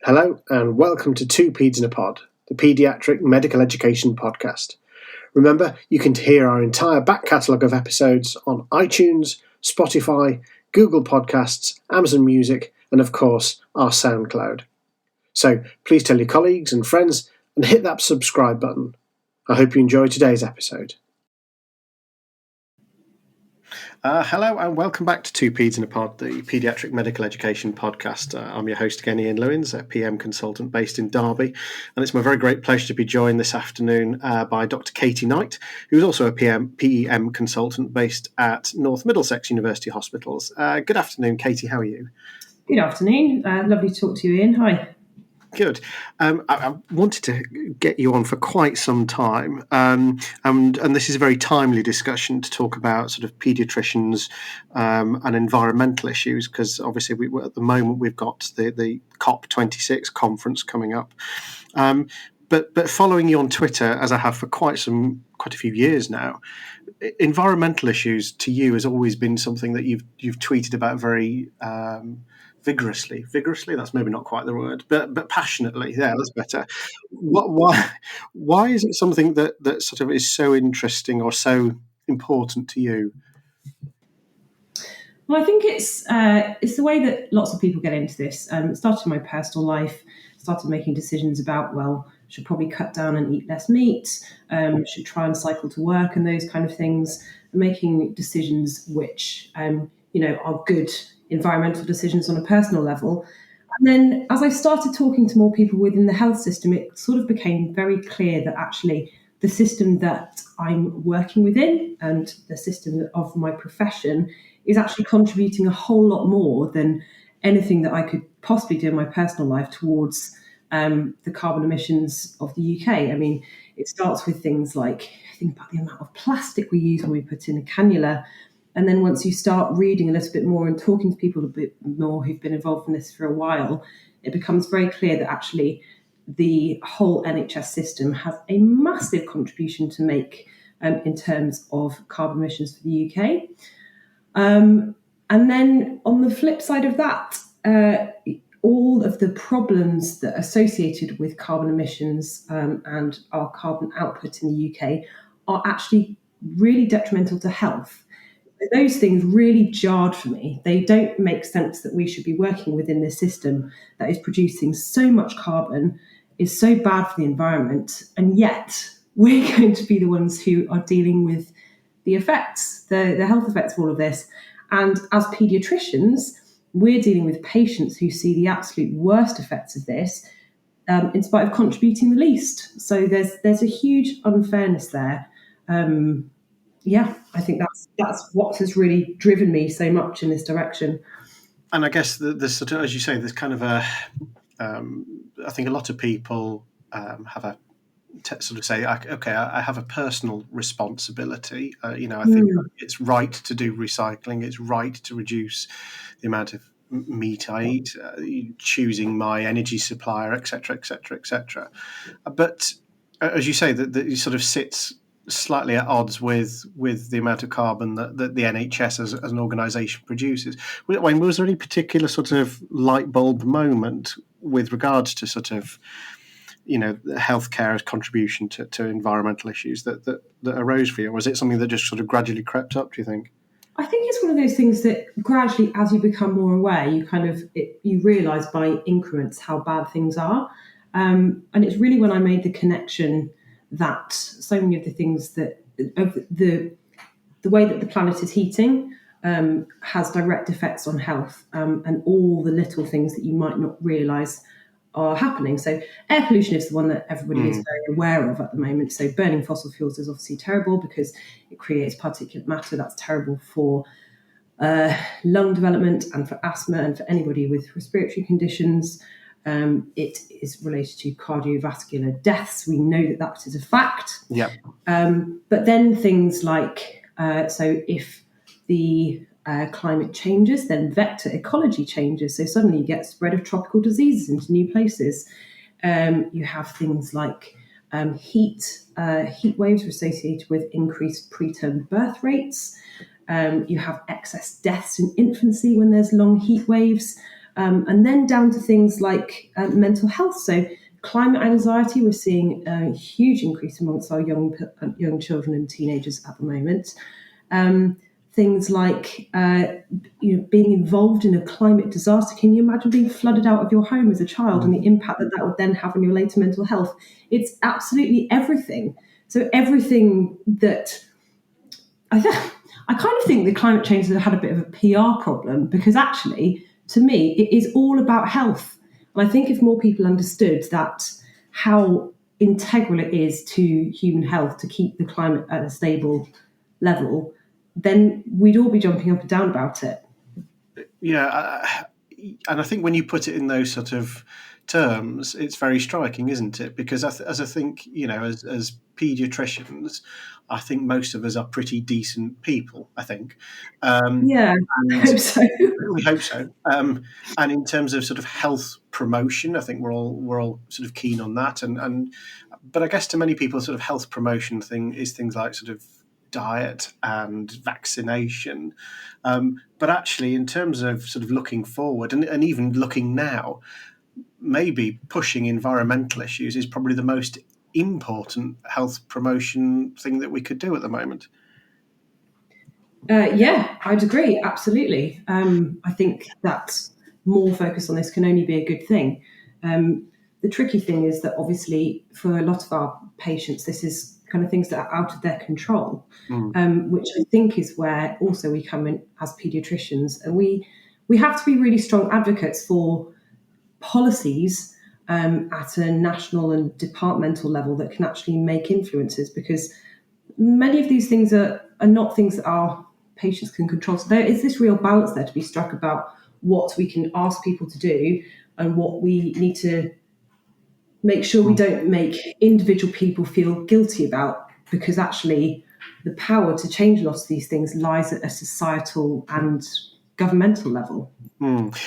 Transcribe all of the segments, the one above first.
Hello and welcome to Two Peds in a Pod, the paediatric medical education podcast. Remember, you can hear our entire back catalogue of episodes on iTunes, Spotify, Google Podcasts, Amazon Music, and of course, our SoundCloud. So please tell your colleagues and friends and hit that subscribe button. I hope you enjoy today's episode. Hello and welcome back to Two Peds in a Pod, the paediatric medical education podcast. I'm your host again, Ian Lewins, a PM consultant based in Derby, and it's my very great pleasure to be joined this afternoon by Dr. Katie Knight, who's also a PEM consultant based at North Middlesex University Hospitals. Good afternoon, Katie. How are you? Good afternoon. Lovely to talk to you, Ian. Hi. Good. I wanted to get you on for quite some time, and this is a very timely discussion to talk about sort of paediatricians and environmental issues, because obviously at the moment we've got the COP26 conference coming up. But following you on Twitter, as I have for quite a few years now, environmental issues to you has always been something that you've tweeted about very vigorously. That's maybe not quite the word, but passionately. Yeah, that's better. Why is it something that sort of is so interesting or so important to you? Well, I think it's the way that lots of people get into this. It started in my personal life. Started making decisions about, should probably cut down and eat less meat. Should try and cycle to work and those kind of things. Making decisions which are good environmental decisions on a personal level. And then as I started talking to more people within the health system, it sort of became very clear that actually the system that I'm working within and the system of my profession is actually contributing a whole lot more than anything that I could possibly do in my personal life towards the carbon emissions of the UK. I mean, it starts with things like, think about the amount of plastic we use when we put in a cannula. And then once you start reading a little bit more and talking to people a bit more who've been involved in this for a while, it becomes very clear that actually the whole NHS system has a massive contribution to make in terms of carbon emissions for the UK. And then on the flip side of that, all of the problems that are associated with carbon emissions and our carbon output in the UK are actually really detrimental to health. Those things really jarred for me. They don't make sense that we should be working within this system that is producing so much carbon, is so bad for the environment, and yet we're going to be the ones who are dealing with the effects, the health effects of all of this. And as paediatricians, we're dealing with patients who see the absolute worst effects of this, in spite of contributing the least. So there's a huge unfairness there. I think that's what has really driven me so much in this direction. And I guess there's sort of, as you say, there's kind of a. I think a lot of people have a sort of say, okay, I have a personal responsibility. I think it's right to do recycling. It's right to reduce the amount of meat I eat, choosing my energy supplier, etc., etc., etc. But as you say, that it sort of sits slightly at odds with the amount of carbon that the NHS as an organisation produces. Was there any particular sort of light bulb moment with regards to sort of healthcare's contribution to environmental issues that arose for you? Or was it something that just sort of gradually crept up, do you think? I think it's one of those things that gradually, as you become more aware, you realise by increments how bad things are. And it's really when I made the connection that so many of the things that of the way that the planet is heating has direct effects on health, and all the little things that you might not realise are happening. So air pollution is the one that everybody is very aware of at the moment. So burning fossil fuels is obviously terrible because it creates particulate matter. That's terrible for lung development and for asthma and for anybody with respiratory conditions. It is related to cardiovascular deaths. We know that is a fact. Yeah. But then things like, so if the climate changes, then vector ecology changes. So suddenly you get spread of tropical diseases into new places. You have things like heat waves associated with increased preterm birth rates. You have excess deaths in infancy when there's long heat waves. and then down to things like mental health. So climate anxiety, we're seeing a huge increase amongst our young children and teenagers at the moment. Things like being involved in a climate disaster. Can you imagine being flooded out of your home as a child and the impact that would then have on your later mental health? It's absolutely everything. So everything that I kind of think that climate change has had a bit of a PR problem, because actually, to me, it is all about health. And I think if more people understood that, how integral it is to human health to keep the climate at a stable level, then we'd all be jumping up and down about it. Yeah, and I think when you put it in those sort of terms, it's very striking, isn't it? Because as I think, as paediatricians, I think most of us are pretty decent people, I think. Yeah, I And hope so. we hope so. And in terms of sort of health promotion, I think we're all sort of keen on that. But I guess to many people, sort of health promotion thing is things like sort of diet and vaccination. But actually, in terms of sort of looking forward and even looking now, maybe pushing environmental issues is probably the most important health promotion thing that we could do at the moment. Yeah, I'd agree. Absolutely. I think that more focus on this can only be a good thing. The tricky thing is that obviously for a lot of our patients, this is kind of things that are out of their control, which I think is where also we come in as paediatricians, and we have to be really strong advocates for policies at a national and departmental level that can actually make influences, because many of these things are not things that our patients can control. So there is this real balance there to be struck about what we can ask people to do and what we need to make sure we don't make individual people feel guilty about, because actually the power to change lots of these things lies at a societal and governmental level.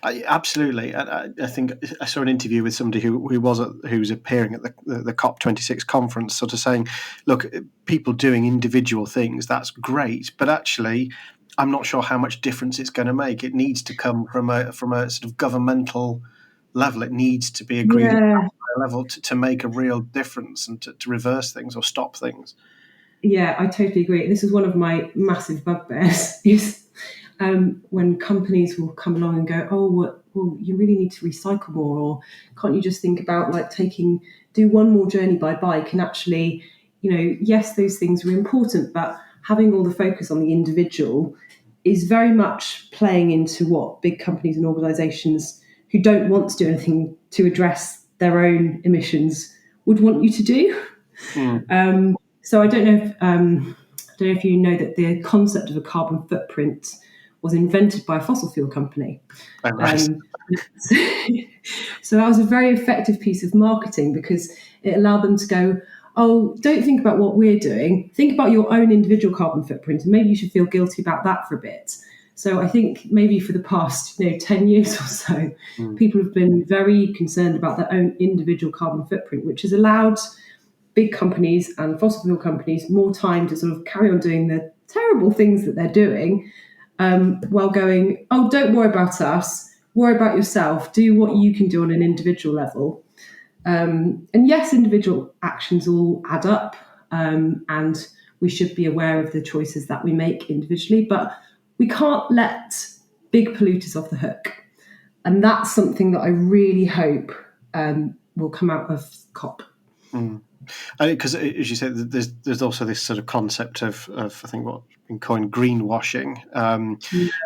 Absolutely. I think I saw an interview with somebody who was appearing at the COP26 conference, sort of saying, look, people doing individual things, that's great, but actually I'm not sure how much difference it's going to make. It needs to come from a sort of governmental level. It needs to be agreed at a higher level to make a real difference and to reverse things or stop things. Yeah, I totally agree. This is one of my massive bugbears is when companies will come along and go, oh, well, you really need to recycle more, or can't you just think about like do one more journey by bike? And actually, yes, those things are important, but having all the focus on the individual is very much playing into what big companies and organisations who don't want to do anything to address their own emissions would want you to do. So I don't know if you know that the concept of a carbon footprint was invented by a fossil fuel company. Oh, right. So that was a very effective piece of marketing, because it allowed them to go, oh, don't think about what we're doing. Think about your own individual carbon footprint, and maybe you should feel guilty about that for a bit. So I think maybe for the past 10 years or so, people have been very concerned about their own individual carbon footprint, which has allowed big companies and fossil fuel companies more time to sort of carry on doing the terrible things that they're doing, while going, oh, don't worry about us, worry about yourself, do what you can do on an individual level. And yes, individual actions all add up, and we should be aware of the choices that we make individually, but we can't let big polluters off the hook. And that's something that I really hope will come out of COP. Because, as you said, there's also this sort of concept of I think what's been coined greenwashing,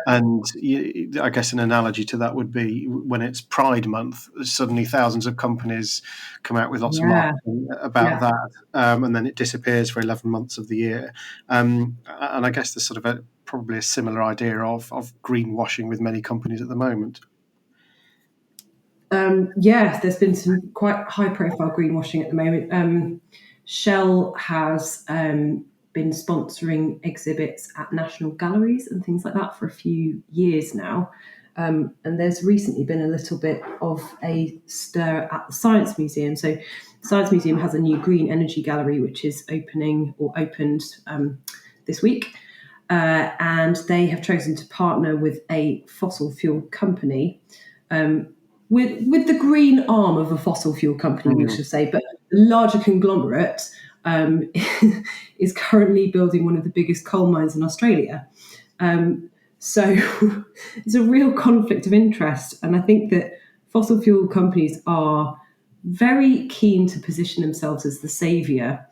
and I guess an analogy to that would be when it's Pride Month, suddenly thousands of companies come out with lots of marketing about that, and then it disappears for 11 months of the year. And I guess there's sort of probably a similar idea of greenwashing with many companies at the moment. Yes, there's been some quite high-profile greenwashing at the moment. Shell has been sponsoring exhibits at national galleries and things like that for a few years now. And there's recently been a little bit of a stir at the Science Museum. So the Science Museum has a new green energy gallery, which is opened this week. And they have chosen to partner with a fossil fuel company with the green arm of a fossil fuel company, we should say, but the larger conglomerate is currently building one of the biggest coal mines in Australia. So it's a real conflict of interest. And I think that fossil fuel companies are very keen to position themselves as the saviour,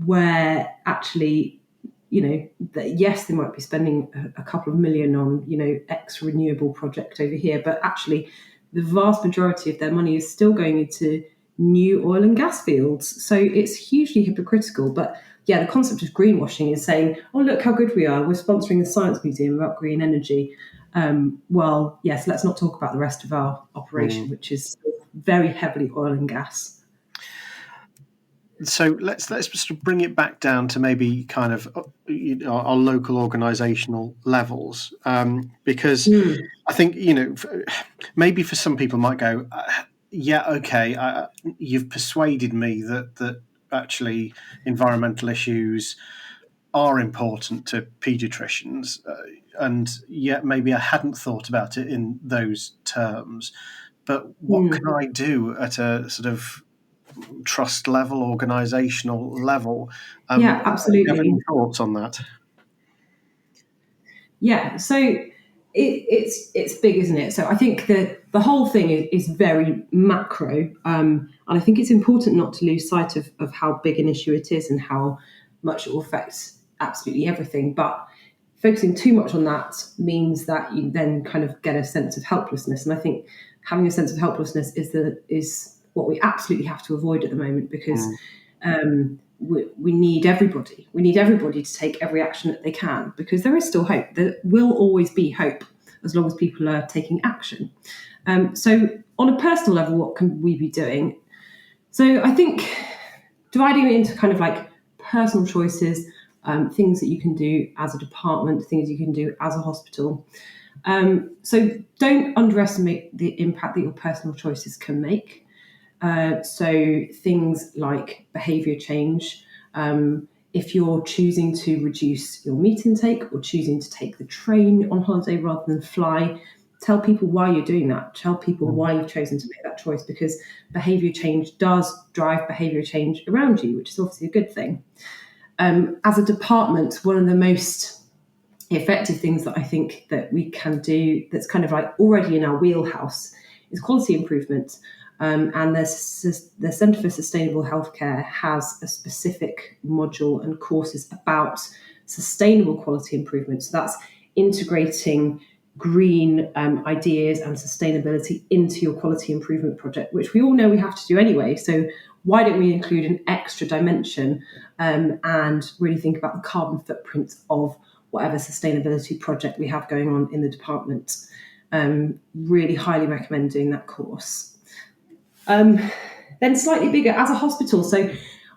where actually, that yes, they might be spending a couple of million on, X renewable project over here, but actually the vast majority of their money is still going into new oil and gas fields. So it's hugely hypocritical. But yeah, the concept of greenwashing is saying, oh, look how good we are. We're sponsoring the Science Museum about green energy. Well, yes, let's not talk about the rest of our operation, which is very heavily oil and gas. So let's sort of bring it back down to maybe kind of our local organisational levels, because I think maybe for some people might go, yeah, okay, you've persuaded me that actually environmental issues are important to paediatricians, and yet maybe I hadn't thought about it in those terms. But what can I do at a sort of trust level, organisational level? Yeah, absolutely. Do you have any thoughts on that? Yeah, so it's big, isn't it? So I think that the whole thing is very macro, and I think it's important not to lose sight of how big an issue it is and how much it will affect absolutely everything. But focusing too much on that means that you then kind of get a sense of helplessness, and I think having a sense of helplessness is what we absolutely have to avoid at the moment, because we need everybody. We need everybody to take every action that they can, because there is still hope. There will always be hope as long as people are taking action. So on a personal level, what can we be doing? So I think dividing it into kind of like personal choices, things that you can do as a department, things you can do as a hospital. So don't underestimate the impact that your personal choices can make. So things like behaviour change. If you're choosing to reduce your meat intake or choosing to take the train on holiday rather than fly, tell people why you're doing that. Tell people why you've chosen to make that choice, because behaviour change does drive behaviour change around you, which is obviously a good thing. As a department, one of the most effective things that I think that we can do that's kind of like already in our wheelhouse is quality improvement. And the Centre for Sustainable Healthcare has a specific module and courses about sustainable quality improvement. So that's integrating green ideas and sustainability into your quality improvement project, which we all know we have to do anyway. So why don't we include an extra dimension and really think about the carbon footprint of whatever sustainability project we have going on in the department? Really highly recommend doing that course. Then slightly bigger as a hospital. So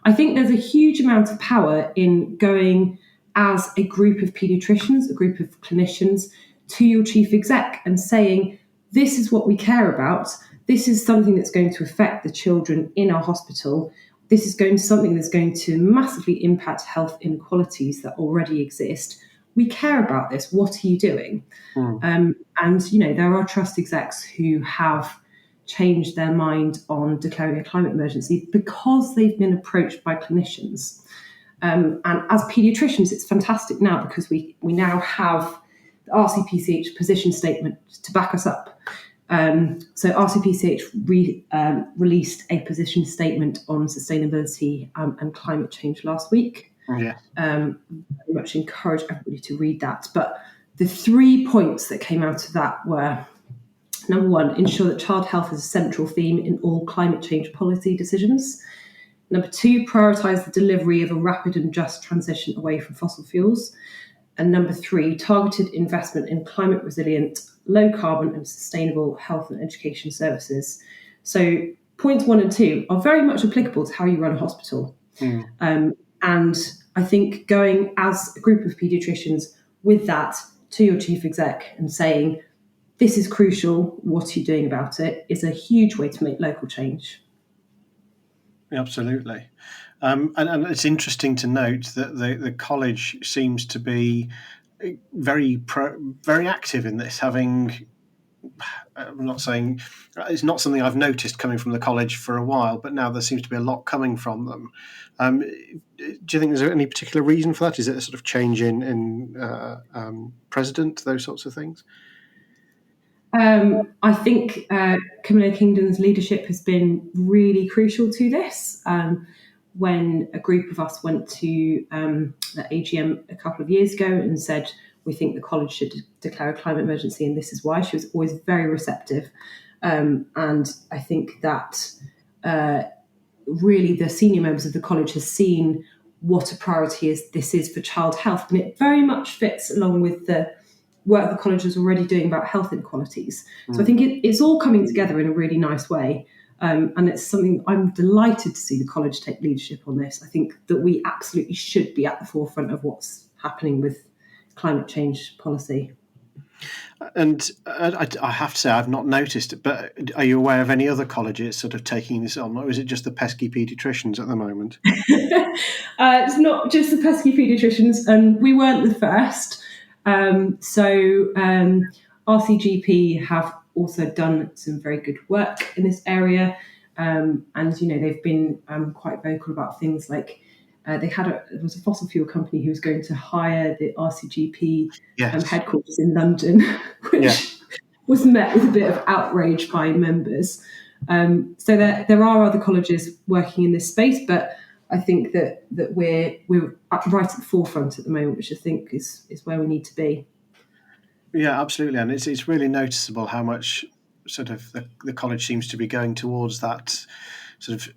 I think there's a huge amount of power in going as a group of paediatricians, a group of clinicians, to your chief exec and saying, this is what we care about. This is something that's going to affect the children in our hospital. This is something that's going to massively impact health inequalities that already exist. We care about this. What are you doing? And, there are trust execs who have changed their mind on declaring a climate emergency because they've been approached by clinicians. And as paediatricians, it's fantastic now because we now have the RCPCH position statement to back us up. So RCPCH released a position statement on sustainability and climate change last week. Yeah. Very much encourage everybody to read that. But the 3 points that came out of that were: number one, ensure that child health is a central theme in all climate change policy decisions. Number two, prioritise the delivery of a rapid and just transition away from fossil fuels. And number three, targeted investment in climate resilient, low carbon and sustainable health and education services. So points 1 and 2 are very much applicable to how you run a hospital. And I think going as a group of paediatricians with that to your chief exec and saying, this is crucial, what are you doing about it, is a huge way to make local change. Absolutely. And it's interesting to note that the college seems to be very active in this, having I'm not saying it's not something I've noticed coming from the college for a while, but now there seems to be a lot coming from them. Do you think there's any particular reason for that? Is it a sort of change in president, those sorts of things? I think Camilla Kingdon's leadership has been really crucial to this. When a group of us went to the AGM a couple of years ago and said, we think the college should declare a climate emergency and this is why, she was always very receptive. And I think that really the senior members of the college has seen what a priority this is for child health. And it very much fits along with the work the college is already doing about health inequalities. So I think it's all coming together in a really nice way. And it's something I'm delighted to see the college take leadership on this. I think that we absolutely should be at the forefront of what's happening with climate change policy. And I have to say, I've not noticed it, but are you aware of any other colleges sort of taking this on, or is it just the pesky paediatricians at the moment? It's not just the pesky paediatricians, and we weren't the first. RCGP have also done some very good work in this area, and they've been quite vocal about things like there was a fossil fuel company who was going to hire the RCGP headquarters in London, which was met with a bit of outrage by members. So there are other colleges working in this space, but I think that we're right at the forefront at the moment, which I think is where we need to be. Yeah, absolutely, and it's really noticeable how much sort of the college seems to be going towards that sort of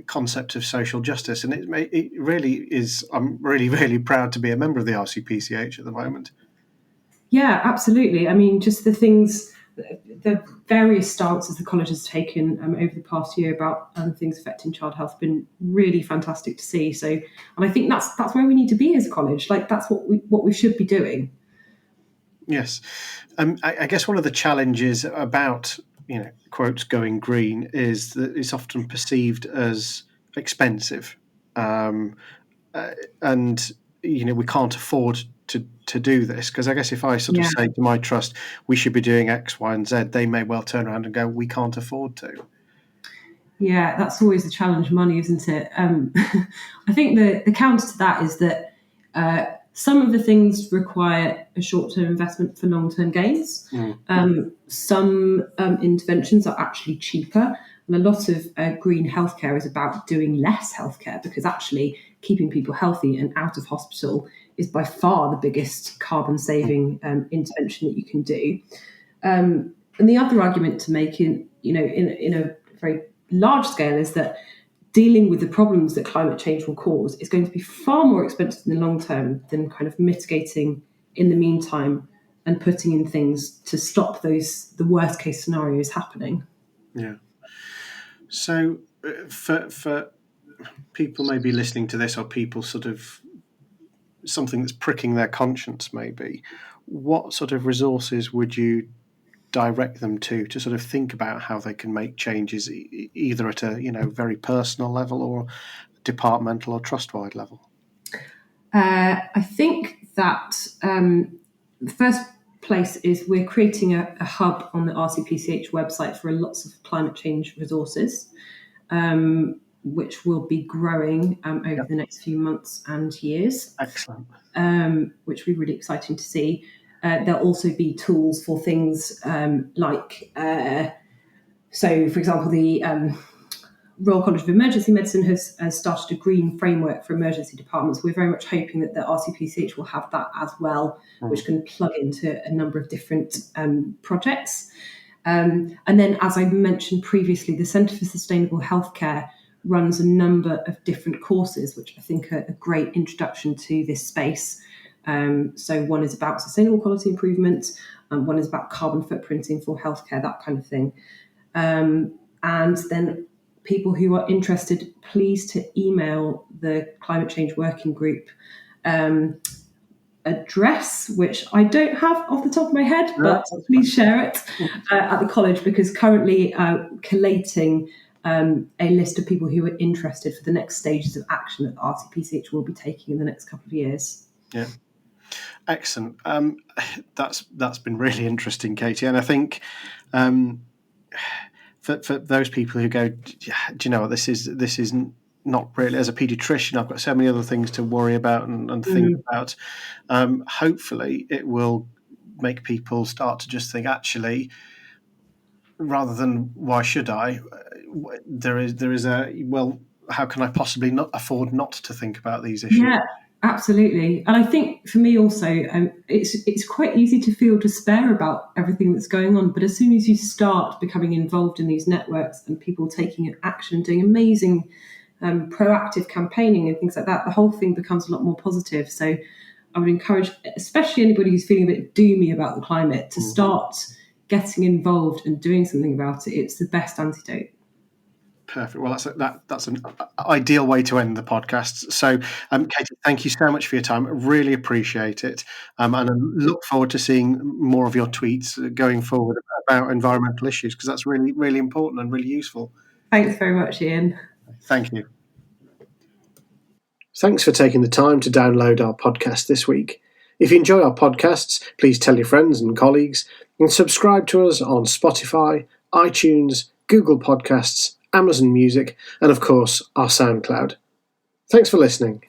concept of social justice, and it really is. I'm really, really proud to be a member of the RCPCH at the moment. Yeah, absolutely. I mean, just the various stances the college has taken over the past year about things affecting child health have been really fantastic to see. So, and I think that's where we need to be as a college. Like that's what we should be doing. Yes, I guess one of the challenges about quotes going green is that it's often perceived as expensive, and we can't afford to do this, because I guess if I sort of say to my trust we should be doing X, Y, and Z, they may well turn around and go, we can't afford to. Yeah, that's always the challenge, money, isn't it? I think the counter to that is that some of the things require a short-term investment for long-term gains. Some interventions are actually cheaper. And a lot of green healthcare is about doing less healthcare, because actually keeping people healthy and out of hospital is by far the biggest carbon-saving intervention that you can do. And the other argument to make in a very large scale is that dealing with the problems that climate change will cause is going to be far more expensive in the long term than kind of mitigating in the meantime and putting in things to stop the worst case scenarios happening. Yeah. So for people maybe listening to this, or people sort of something that's pricking their conscience maybe, what sort of resources would you direct them to sort of think about how they can make changes, either at a very personal level or departmental or trust-wide level? I think that the first place is we're creating a hub on the RCPCH website for lots of climate change resources, which will be growing over the next few months and years. Excellent. Which will be really exciting to see. There'll also be tools for things like, so for example, the Royal College of Emergency Medicine has started a green framework for emergency departments. We're very much hoping that the RCPCH will have that as well, which can plug into a number of different projects. And then, as I mentioned previously, the Centre for Sustainable Healthcare runs a number of different courses, which I think are a great introduction to this space. So one is about sustainable quality improvement, one is about carbon footprinting for healthcare, that kind of thing. And then people who are interested, please to email the Climate Change Working Group address, which I don't have off the top of my head, but please share it at the college, because currently collating a list of people who are interested for the next stages of action that the RCPCH will be taking in the next couple of years. Yeah. Excellent. That's been really interesting, Katie. And I think for those people who go, do you know what, this is not really, as a paediatrician, I've got so many other things to worry about and think about. Hopefully, it will make people start to just think, actually, rather than why should I, there is a, well, how can I possibly not afford not to think about these issues? Yeah, absolutely. And I think for me also, it's quite easy to feel despair about everything that's going on. But as soon as you start becoming involved in these networks and people taking action, doing amazing proactive campaigning and things like that, the whole thing becomes a lot more positive. So I would encourage, especially anybody who's feeling a bit doomy about the climate, to start getting involved and doing something about it. It's the best antidote. Perfect. Well, that's an ideal way to end the podcast. So, Katie, thank you so much for your time. I really appreciate it, and I look forward to seeing more of your tweets going forward about environmental issues, because that's really, really important and really useful. Thanks very much, Ian. Thank you. Thanks for taking the time to download our podcast this week. If you enjoy our podcasts, please tell your friends and colleagues, and subscribe to us on Spotify, iTunes, Google Podcasts, Amazon Music, and of course, our SoundCloud. Thanks for listening.